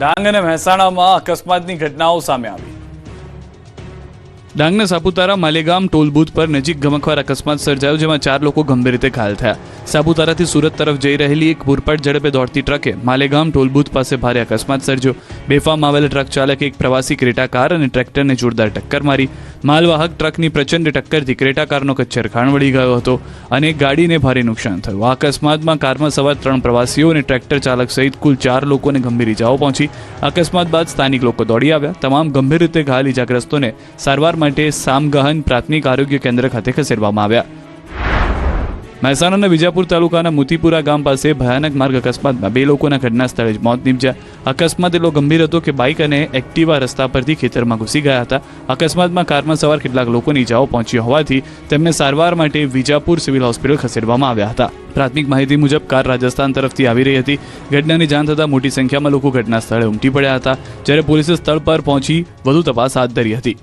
ડાંગ અને મહેસાણામાં અકસ્માતની ઘટનાઓ સામે આવી. ડાંગના સાપુતારા માલેગામ ટોલ બૂથ પર નજીક ગમખ્વાર અકસ્માત સર્જાયો, જેમાં 4 લોકો ગંભીર રીતે ઘાયલ થયા. સાપુતારાથી સુરત તરફ જઈ રહેલી એક પૂરપાટ ઝડપે દોડતી ટ્રકે માલેગામ ટોલ બૂથ પાસે ભારે અકસ્માત સર્જ્યો. બેફામ આવેલા ટ્રક ચાલકે એક પ્રવાસી ક્રેટા કાર અને ટ્રેક્ટરને જોરદાર ટક્કર મારી. માલવાહક ટ્રકની પ્રચંડ ટક્કરથી ક્રેટા કારનો કચ્છર ખાણ વળી ગયો હતો અને ગાડીને ભારે નુકસાન થયું. આ અકસ્માતમાં કારમાં સવાર 3 પ્રવાસીઓ અને ટ્રેક્ટર ચાલક સહિત કુલ 4 લોકોને ગંભીર ઇજાઓ પહોંચી. અકસ્માત બાદ સ્થાનિક લોકો દોડી આવ્યા. તમામ ગંભીર રીતે ઘાયલ ઇજાગ્રસ્તોને સારવાર માટે સામગહન પ્રાથમિક આરોગ્ય કેન્દ્ર ખાતે ખસેડવામાં આવ્યા. મહેસાણાના વિજાપુર તાલુકાના મોતીપુરા ગામ પાસે ભયાનક માર્ગ અકસ્માતમાં 2 લોકોના ઘટના સ્થળે જ મોત નીપજ્યા. અકસ્માત એટલો ગંભીર હતો કે બાઇક અને એક્ટિવા રસ્તા પરથી ખેતરમાં ઘૂસી ગયા હતા. અકસ્માતમાં કારમાં સવાર કેટલાક લોકોની ઇજાઓ પહોંચી હોવાથી તેમને સારવાર માટે વિજાપુર સિવિલ હોસ્પિટલ ખસેડવામાં આવ્યા હતા. પ્રાથમિક માહિતી મુજબ કાર રાજસ્થાન તરફથી આવી રહી હતી. ઘટનાની જાણ થતાં મોટી સંખ્યામાં લોકો ઘટના સ્થળે ઉમટી પડ્યા હતા, જ્યારે પોલીસે સ્થળ પર પહોંચી વધુ તપાસ હાથ ધરી હતી.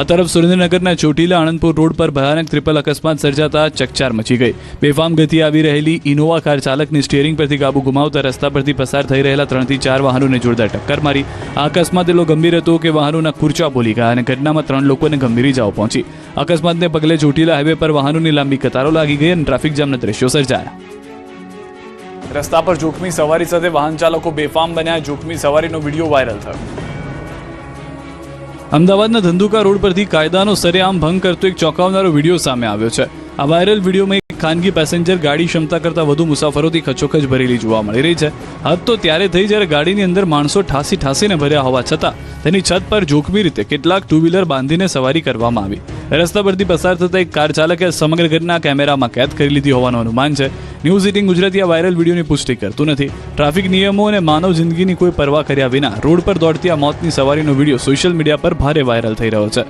આ તરફ સુરેન્દ્રનગરના ચોટીલા આણંદપુર રોડ પર ભયાનક ટ્રિપલ અકસ્માત સર્જાતા ચકચાર મચી ગઈ. બેફામ ગતિએ આવી રહેલી ઇનોવા કાર ચાલકની સ્ટીયરિંગ પરથી કાબુ ગુમાવતા રસ્તા પરથી પસાર થઈ રહેલા 3 થી 4 વાહનોને જોરદાર ટક્કર મારી. આ અકસ્માત એટલો ગંભીર હતો કે વાહનોના ખુરચા બોલી ગયા અને ઘટનામાં 3 લોકોને ગંભીર ઇજાઓ પહોંચી. અકસ્માતને પગલે ચોટીલા હાઈવે પર વાહનોની લાંબી કતારો લાગી ગઈ અને ટ્રાફિક જામના દ્રશ્યો સર્જાયા. રસ્તા પર જોખમી સવારી સાથે વાહન ચાલકો બેફામ બન્યા. જોખમી સવારીનો વિડીયો વાયરલ થયો. અમદાવાદના ધંધુકા રોડ પરથી કાયદાનો સરેઆમ ભંગ કરતો એક ચોંકાવનારો વિડીયો સામે આવ્યો છે. આ વાયરલ વિડીયોમાં એક ખાનગી પેસેન્જર ગાડી ક્ષમતા કરતાં વધુ મુસાફરોથી ખચોખચ ભરેલી જોવા મળી રહી છે. હદ તો ત્યારે થઈ જ્યારે ગાડીની અંદર માણસો ઠાસીને ભર્યા હોવા છતાં તેની છત પર જોખમી રીતે કેટલાક 2 વ્હીલર બાંધીને સવારી કરવામાં આવી. રસ્તા પરથી પસાર થતા એક કાર ચાલકે સમગ્ર ઘટના કેમેરામાં કેદ કરી લીધી હોવાનું અનુમાન છે. ન્યૂઝ 18 ગુજરાતી આ વાયરલ વિડીયોની પુષ્ટિ કરતું નથી. ટ્રાફિક નિયમો અને માનવ જિંદગીની કોઈ પરવા કર્યા વિના રોડ પર દોડતી આ મોતની સવારીનો વિડીયો સોશિયલ મીડિયા પર ભારે વાયરલ થઈ રહ્યો છે.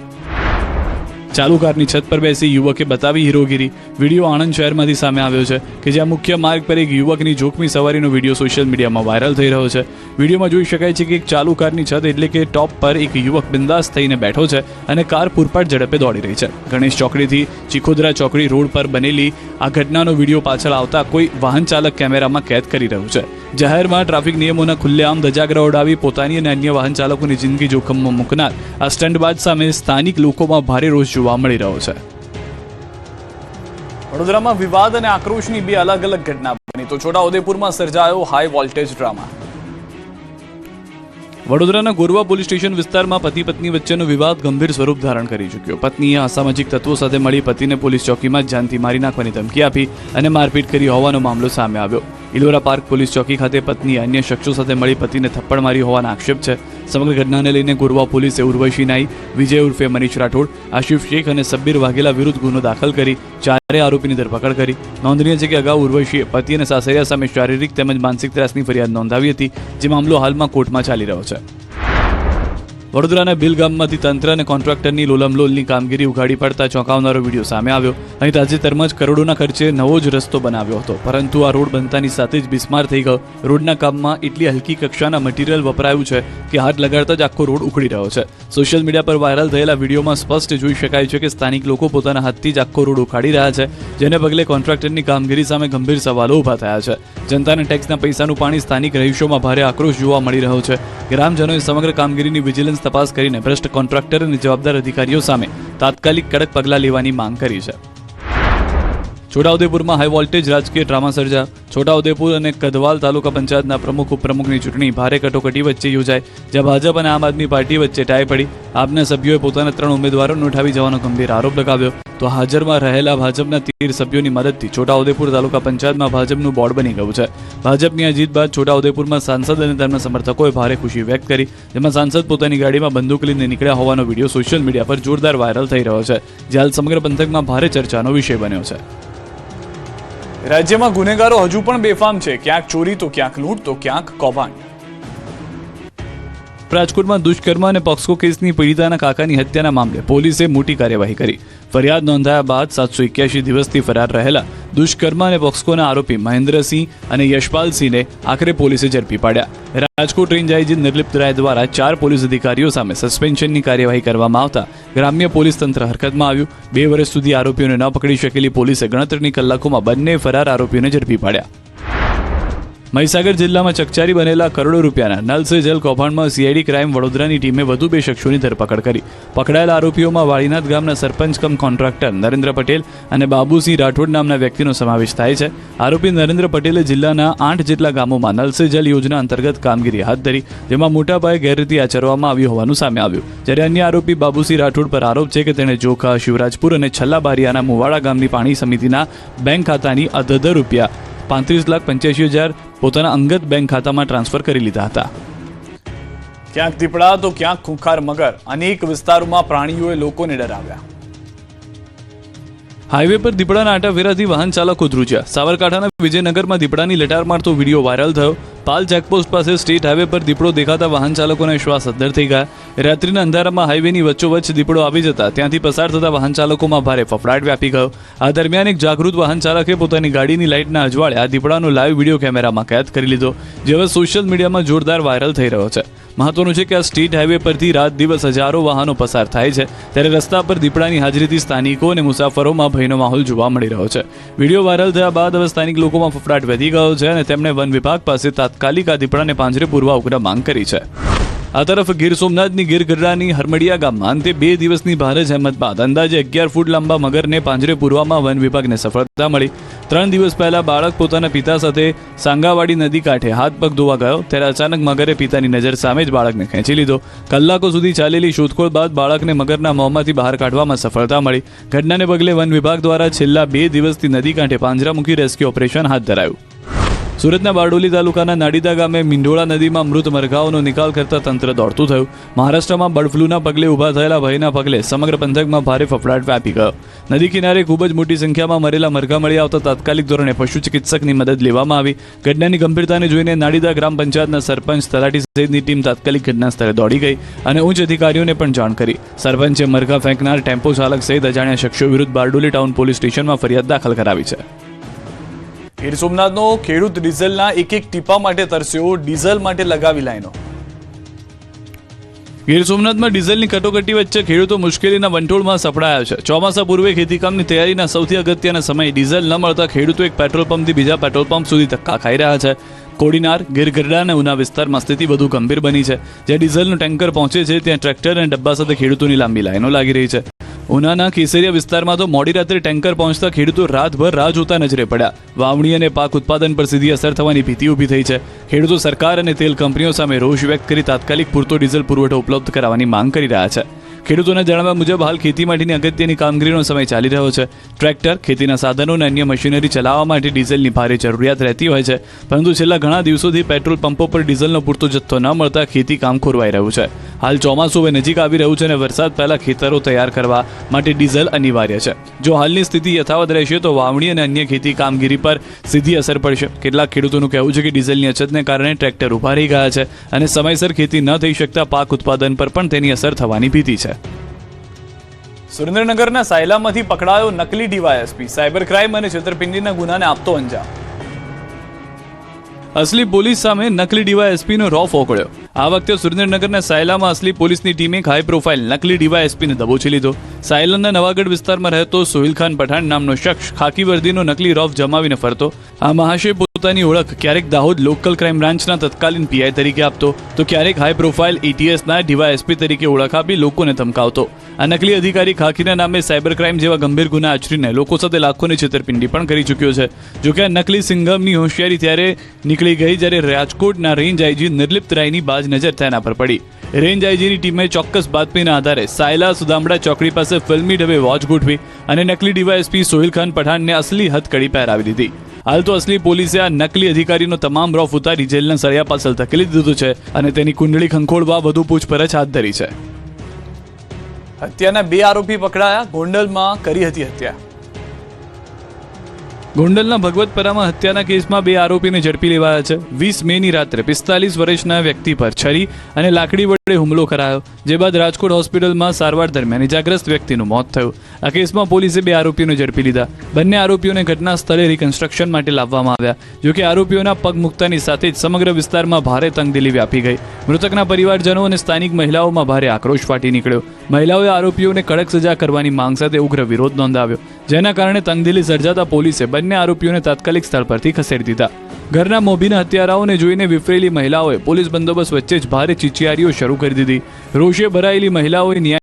ચાલુ કારની છત પર બેસી યુવકે બતાવી હીરોગીરી. વિડીયો આણંદ શહેરમાંથી સામે આવ્યો છે કે જ્યાં મુખ્ય માર્ગ પર એક યુવકની જોખમી સવારીનો વિડીયો સોશિયલ મીડિયામાં વાયરલ થઈ રહ્યો છે. વિડીયોમાં જોઈ શકાય છે કે એક ચાલુ કારની છત એટલે કે ટોપ પર એક યુવક બિંદાસ થઈને બેઠો છે અને કાર પૂરપાટ ઝડપે દોડી રહી છે. ગણેશ ચોકડીથી ચીખોદરા ચોકડી રોડ પર બનેલી આ ઘટનાનો વિડીયો પાછળ આવતા કોઈ વાહન ચાલક કેમેરામાં કેદ કરી રહ્યું છે. જાહેરમાં ટ્રાફિક નિયમોના ખુલ્લેઆમ ધજાગરા ઉડાવી પોતાની અને અન્ય વાહન ચાલકોની જિંદગી જોખમમાં મૂકનાર આ સ્ટંટબાજ સામે સ્થાનિક લોકોમાં ભારે રોષ જોવા મળી રહ્યો છે. વડોદરામાં વિવાદ અને આક્રોશની 2 અલગ અલગ ઘટના બની તો છોટાઉદેપુરમાં સર્જાયો હાઈ વોલ્ટેજ ડ્રામા. વડોદરાના ગોરવા પોલીસ સ્ટેશન વિસ્તારમાં પતિ પત્ની વચ્ચેનો વિવાદ ગંભીર સ્વરૂપ ધારણ કરી ચૂક્યો. પત્નીએ અસામાજિક તત્વો સાથે મળી પતિને પોલીસ ચોકીમાં જ જાનથી મારી નાખવાની ધમકી આપી અને મારપીટ કરી હોવાનો મામલો સામે આવ્યો. ઇલોરા પાર્ક પોલીસ ચોકી ખાતે પત્નીએ અન્ય શખ્સો સાથે મળી પતિને થપ્પડ મારી હોવાના આક્ષેપ છે. સમગ્ર ઘટનાને લઈને ગોરવા પોલીસે ઉર્વશી નાઈ, વિજય ઉર્ફે મનીષ રાઠોડ, આશિફ શેખ અને સબ્બીર વાઘેલા વિરુદ્ધ ગુનો દાખલ કરી 4 આરોપીની ધરપકડ કરી. નોંધનીય છે કે અગાઉ ઉર્વશીએ પતિ અને સાસરિયા સામે શારીરિક તેમજ માનસિક ત્રાસની ફરિયાદ નોંધાવી હતી, જે મામલો હાલમાં કોર્ટમાં ચાલી રહ્યો છે. વડોદરાના બિલ ગામમાંથી તંત્ર અને કોન્ટ્રાક્ટરની લોલમલોલની કામગીરી ઉઘાડી પડતા ચોંકાવનારો વિડીયો સામે આવ્યો. અહીં તાજેતરમાં જ કરોડોના ખર્ચે નવો જ રસ્તો બનાવ્યો હતો, પરંતુ આ રોડ બનતાની સાથે જ બિસ્માર થઈ ગયો. રોડના કામમાં એટલી હલકી કક્ષાના મટીરીયલ વપરાયું છે કે હાથ લગાડતા જ આખો રોડ ઉખડી રહ્યો છે. સોશિયલ મીડિયા પર વાયરલ થયેલા વિડીયોમાં સ્પષ્ટ જોઈ શકાય છે કે સ્થાનિક લોકો પોતાના હાથથી જ આખો રોડ ઉખાડી રહ્યા છે, જેને પગલે કોન્ટ્રાક્ટરની કામગીરી સામે ગંભીર સવાલો ઊભા થયા છે. જનતાના ટેક્સના પૈસાનું પાણી સ્થાનિક રહીશોમાં ભારે આક્રોશ જોવા મળી રહ્યો છે. ગ્રામજનોએ સમગ્ર કામગીરીની વિજિલન્સ તપાસ કરીને ભ્રષ્ટ કોન્ટ્રાક્ટર અને જવાબદાર અધિકારીઓ સામે તાત્કાલિક કડક પગલાં લેવાની માંગ કરી છે. છોટાઉદેપુરમાં હાઈ વોલ્ટેજ રાજકીય ડ્રામા સર્જા. છોટાઉદેપુર અને કદવાલ તાલુકા પંચાયતના પ્રમુખ ઉપપ્રમુખની ચૂંટણી ભારે કટોકટી વચ્ચે યોજાઈ, જ્યાં ભાજપ અને આમ આદમી પાર્ટી વચ્ચે ટાઈ પડી. આપના સભ્યોએ પોતાના 3 ઉમેદવારોને ઉઠાવી જવાનો ગંભીર આરોપ લગાવ્યો. તો હાજરમાં રહેલા ભાજપના 13 સભ્યોની મદદથી છોટાઉદેપુર તાલુકા પંચાયતમાં ભાજપનું બોર્ડ બની ગયું છે. ભાજપની આ જીત બાદ છોટાઉદેપુરમાં સાંસદ અને તેમના સમર્થકોએ ભારે ખુશી વ્યક્ત કરી, જેમાં સાંસદ પોતાની ગાડીમાં બંદૂક લઈને નીકળ્યા હોવાનો વિડીયો સોશિયલ મીડિયા પર જોરદાર વાયરલ થઈ રહ્યો છે, જે હાલ સમગ્ર પંથકમાં ભારે ચર્ચાનો વિષય બન્યો છે. રાજ્યમાં ગુનેગારો હજુ પણ બેફામ છે. ક્યાંક ચોરી તો ક્યાંક લૂંટ તો ક્યાંક કૌભાંડ. રાજકોટમાં દુષ્કર્મ અને પોક્સો કેસની પીડિતાના કાકાની હત્યાના મામલે પોલીસે મોટી કાર્યવાહી કરી. ફરિયાદ નોંધાયા બાદ 781 દિવસથી ફરાર રહેલા દુષ્કર્મ અને પોક્સોના આરોપી મહેન્દ્રસિંહ અને યશપાલસિંહને આખરે પોલીસે ઝડપી પાડ્યા. રાજકોટ રેન્જ આઈજી નિર્લિપ્ત રાય દ્વારા 4 પોલીસ અધિકારીઓ સામે સસ્પેન્શનની કાર્યવાહી કરવામાં આવતા ગ્રામ્ય પોલીસ તંત્ર હરકતમાં આવ્યું. 2 વર્ષ સુધી આરોપીઓને ન પકડી શકેલી પોલીસે ગણતરીની કલાકોમાં બંને ફરાર આરોપીઓને ઝડપી પાડ્યા. મહીસાગર જિલ્લામાં ચકચારી બનેલા કરોડો રૂપિયાના નલ સે જલ કૌભાંડમાં સીઆઈડી ક્રાઇમ વડોદરાની ટીમે વધુ 2 શખ્સોની ધરપકડ કરી. પકડાયેલા આરોપીઓમાં વાળીનાથ ગામના સરપંચ કમ કોન્ટ્રાક્ટર નરેન્દ્ર પટેલ અને બાબુસિંહ રાઠોડ નામના વ્યક્તિનો સમાવેશ થાય છે. આરોપી નરેન્દ્ર પટેલે જિલ્લાના 8 જેટલા ગામોમાં નલ સે જલ યોજના અંતર્ગત કામગીરી હાથ ધરી, જેમાં મોટા પાયે ગેરરીતિ આચરવામાં આવી હોવાનું સામે આવ્યું. જ્યારે અન્ય આરોપી બાબુસિંહ રાઠોડ પર આરોપ છે કે તેણે જોખા, શિવરાજપુર અને છલ્લાબારિયાના મુવાડા ગામની પાણી સમિતિના બેંક ખાતાની અધધ રૂપિયા 35,85,000 પોતાના અંગત બેંક ખાતામાં ટ્રાન્સફર કરી લીધા હતા. ક્યાંક દીપડા તો ક્યાંક ખૂંખાર મગર, અનેક વિસ્તારોમાં પ્રાણીઓએ લોકોને ડરાવ્યા. હાઈવે પર દીપડાના આંટાફેરાથી વાહન ચાલકો ધ્રુજ્યા. સાબરકાંઠાના વિજયનગરમાં દીપડાની લટાર મારતો વિડીયો વાયરલ થયો. પાલ ચેકપોસ્ટ પાસે સ્ટેટ હાઈવે પર દીપડો દેખાતા વાહન ચાલકોના શ્વાસ અદ્ધર થઈ ગયા. રાત્રિના અંધારામાં હાઈવેની વચ્ચોવચ્ચ દીપડો આવી જતા ત્યાંથી પસાર થતા વાહન ચાલકોમાં ભારે ફફડાટ વ્યાપી ગયો. આ દરમિયાન એક જાગૃત વાહન ચાલકે પોતાની ગાડીની લાઇટના અજવાળે આ દીપડાનો લાઈવ વિડીયો કેમેરામાં કેદ કરી લીધો, જે હવે સોશિયલ મીડિયામાં જોરદાર વાયરલ થઈ રહ્યો છે. મહત્વનું છે કે આ સ્ટ્રીટ હાઈવે પરથી રાત દિવસ હજારો વાહનો પસાર થાય છે, ત્યારે રસ્તા પર દીપડાની હાજરીથી સ્થાનિકો અને મુસાફરોમાં ભયનો માહોલ જોવા મળી રહ્યો છે. વિડીયો વાયરલ થયા બાદ હવે સ્થાનિક લોકોમાં ફફડાટ વધી ગયો છે અને તેમણે વન વિભાગ પાસે તાત્કાલિક આ દીપડાને પાંજરે પૂરવા ઉગ્ર માંગ કરી છે. આ તરફ ગીર સોમનાથની ગીરગઢડાની હરમડિયા ગામમાં અંતે 2 દિવસની ભારે જહેમત બાદ અંદાજે 11 ફૂટ લાંબા મગરને પાંજરે પૂરવામાં વન વિભાગને સફળતા મળી. 3 દિવસ પહેલા બાળક પોતાના પિતા સાથે સાંગાવાડી નદી કાંઠે હાથ પગ ધોવા ગયો, ત્યારે અચાનક મગરે પિતાની નજર સામે જ બાળકને ખેંચી લીધો. કલાકો સુધી ચાલેલી શોધખોળ બાદ બાળકને મગરના મોંમાંથી બહાર કાઢવામાં સફળતા મળી. ઘટનાને પગલે વન વિભાગ દ્વારા છેલ્લા 2 દિવસથી નદી કાંઠે પાંજરા મૂકી રેસ્ક્યુ ઓપરેશન હાથ ધરાયું. સુરતના બારડોલી તાલુકાના નાડીદા ગામે મીંઢોળા નદીમાં મૃત મરઘાઓનો નિકાલ કરતા તંત્ર દોડતું થયું. મહારાષ્ટ્રમાં બર્ડ ફ્લૂના પગલે ઊભા થયેલા ભયના પગલે સમગ્ર પંથકમાં ભારે ફફડાટ વ્યાપી ગયો. નદી કિનારે ખૂબ જ મોટી સંખ્યામાં મરેલા મરઘા મળી આવતા તાત્કાલિક ધોરણે પશુ ચિકિત્સકની મદદ લેવામાં આવી. ઘટનાની ગંભીરતાને જોઈને નાડીદા ગ્રામ પંચાયતના સરપંચ, તલાટી સહિતની ટીમ તાત્કાલિક ઘટના સ્થળે દોડી ગઈ અને ઉચ્ચ અધિકારીઓને પણ જાણ કરી. સરપંચે મરઘા ફેંકનાર ટેમ્પો ચાલક સહિત અજાણ્યા શખ્સો વિરુદ્ધ બારડોલી ટાઉન પોલીસ સ્ટેશનમાં ફરિયાદ દાખલ કરાવી છે. ગીર સોમનાથનો ખેડૂત ડીઝલના એક ટીપા માટે તરસ્યો, ડીઝલ માટે લગાવી લાઈનો. ગીર સોમનાથમાં ડીઝલની કટોકટી વચ્ચે ખેડૂતો મુશ્કેલીના વંટોળમાં સપડાયા છે. ચોમાસા પૂર્વે ખેતીકામની તૈયારીના સૌથી અગત્યના સમયે ડીઝલ ન મળતા ખેડૂતો એક પેટ્રોલ પંપથી બીજા પેટ્રોલ પંપ સુધી ધક્કા ખાઈ રહ્યા છે. કોડીનાર, ગીરગઢડા અને ઉના વિસ્તારમાં સ્થિતિ વધુ ગંભીર બની છે. જ્યાં ડીઝલનું ટેન્કર પહોંચે છે ત્યાં ટ્રેક્ટર અને ડબ્બા સાથે ખેડૂતોની લાંબી લાઈનો લાગી રહી છે. ઉનાના કેસરિયા વિસ્તારમાં તો મોડી રાત્રે ટેન્કર પહોંચતા ખેડૂતો રાતભર રાહ જોતા નજરે પડ્યા. વાવણી અને પાક ઉત્પાદન પર સીધી અસર થવાની ભીતિ ઊભી થઈ છે. ખેડૂતો સરકાર અને તેલ કંપનીઓ સામે રોષ વ્યક્ત કરી તાત્કાલિક પૂરતો ડીઝલ પુરવઠો ઉપલબ્ધ કરાવવાની માંગ કરી રહ્યા છે. ખેડૂતોના જણાવ્યા મુજબ હાલ ખેતી માટેની અગત્યની કામગીરીનો સમય ચાલી રહ્યો છે. ટ્રેક્ટર, ખેતીના સાધનો અને અન્ય મશીનરી ચલાવવા માટે ડીઝલની ભારે જરૂરિયાત રહેતી હોય છે, પરંતુ છેલ્લા ઘણા દિવસોથી પેટ્રોલ પંપો પર ડીઝલનો પૂરતો જથ્થો ન મળતા ખેતી કામ ખોરવાઈ રહ્યું છે. હાલ ચોમાસું હવે નજીક આવી રહ્યું છે અને વરસાદ પહેલા ખેતરો તૈયાર કરવા માટે ડીઝલ અનિવાર્ય છે. જો હાલની સ્થિતિ યથાવત રહેશે તો વાવણી અને અન્ય ખેતી કામગીરી પર સીધી અસર પડશે. કેટલાક ખેડૂતોનું કહેવું છે કે ડીઝલની અછતને કારણે ટ્રેક્ટર ઊભા રહી ગયા છે અને સમયસર ખેતી ન થઈ શકતા પાક ઉત્પાદન પર પણ તેની અસર થવાની ભીતિ છે. સુરેન્દ્રનગરના સાયલામાંથી પકડાયો નકલી ડીવાયએસપી, સાયબર ક્રાઇમ અને છેતરપિંડીના ગુનાને આપતો અંજામ. અસલી પોલીસ સામે નકલી ડીવાયએસપીનો રોફ ઓકળ્યો. આ વખતે સુરેન્દ્રનગરના સાયલામાં અસલી પોલીસની ટીમે એક હાઈ પ્રોફાઇલ નકલી ડીવાયએસપીને દબોચી લીધો. સાયલાના નવાગઢ વિસ્તારમાં રહેતો સોહિલ ખાન પઠાણ નામનો શખ્સ ખાકી વર્દીનો નકલી રોફ જમાવીને ફરતો. આ મહાશય પોતાની ઓળખ ક્યારેક દાહોદ લોકલ ક્રાઇમ બ્રાન્ચના તત્કાલીન પીઆઈ તરીકે આપતો, તો ક્યારેક હાઈ પ્રોફાઇલ એટીએસના ડીવાયએસપી તરીકે ઓળખ આપી લોકોને ધમકાવતો. આ નકલી અધિકારી ખાકીના નામે સાયબર ક્રાઇમ જેવા ગંભીર ગુના આચરીને લોકો સાથે લાખોની છેતરપિંડી પણ કરી ચૂક્યો છે. જોકે આ નકલી સિંઘમની હોશિયારી ત્યારે નીકળી ગઈ જ્યારે રાજકોટના રેન્જ આઈજી નિર્લિપ્ત રાયની બાજ નજર તેના પર પડી. રેન્જ આઈજીની ટીમે ચોક્કસ બાતમીના આધારે સાયલા સુદામડા ચોકડી પાસે ફિલ્મી ઢબે વોચ ગોઠવી અને નકલી ડીવાયએસપી સોહિલ ખાન પઠાણને અસલી હથકડી પહેરાવી દીધી. હાલ તો અસલી પોલીસે આ નકલી અધિકારીનો તમામ રોફ ઉતારી જેલના સળિયા પાછળ ધકેલી દીધો છે અને તેની કુંડળી ખંખોળવા વધુ પૂછપરછ હાથ ધરી છે. હત્યાના 2 આરોપી પકડાયા, ગોંડલમાં કરી હતી હત્યા. ગોંડલના ભગવતપરામાં હત્યાના કેસમાં 2 આરોપીને ઝડપી લેવાયા છે. 20 મેની રાત્રે 45 વર્ષના વ્યક્તિ પર છરી અને લાકડી વડે હુમલો કરાયો, જે બાદ રાજકોટ હોસ્પિટલમાં સારવાર દરમિયાન ઇજાગ્રસ્ત વ્યક્તિનું મોત થયું. આ કેસમાં પોલીસે 2 આરોપીઓને ઝડપી લીધા. બંને આરોપીઓને ઘટના સ્થળે રિકન્સ્ટ્રક્શન માટે લાવવામાં આવ્યા. જોકે આરોપીઓના પગ મુકતાની સાથે જ સમગ્ર વિસ્તારમાં ભારે તંગદિલી વ્યાપી ગઈ. મૃતકના પરિવારજનો અને સ્થાનિક મહિલાઓમાં ભારે આક્રોશ ફાટી નીકળ્યો. મહિલાઓએ આરોપીઓને કડક સજા કરવાની માંગ સાથે ઉગ્ર વિરોધ નોંધાવ્યો, જેના કારણે તંગદિલી સર્જાતા પોલીસે બંને આરોપીઓને તાત્કાલિક સ્થળ પરથી ખસેડી દીધા. ઘરના મોભીના હત્યારાઓને જોઈને વિફરેલી મહિલાઓએ પોલીસ બંદોબસ્ત વચ્ચે જ ભારે ચીચિયારીઓ શરૂ કરી દીધી. રોષે ભરાયેલી મહિલાઓએ ન્યાય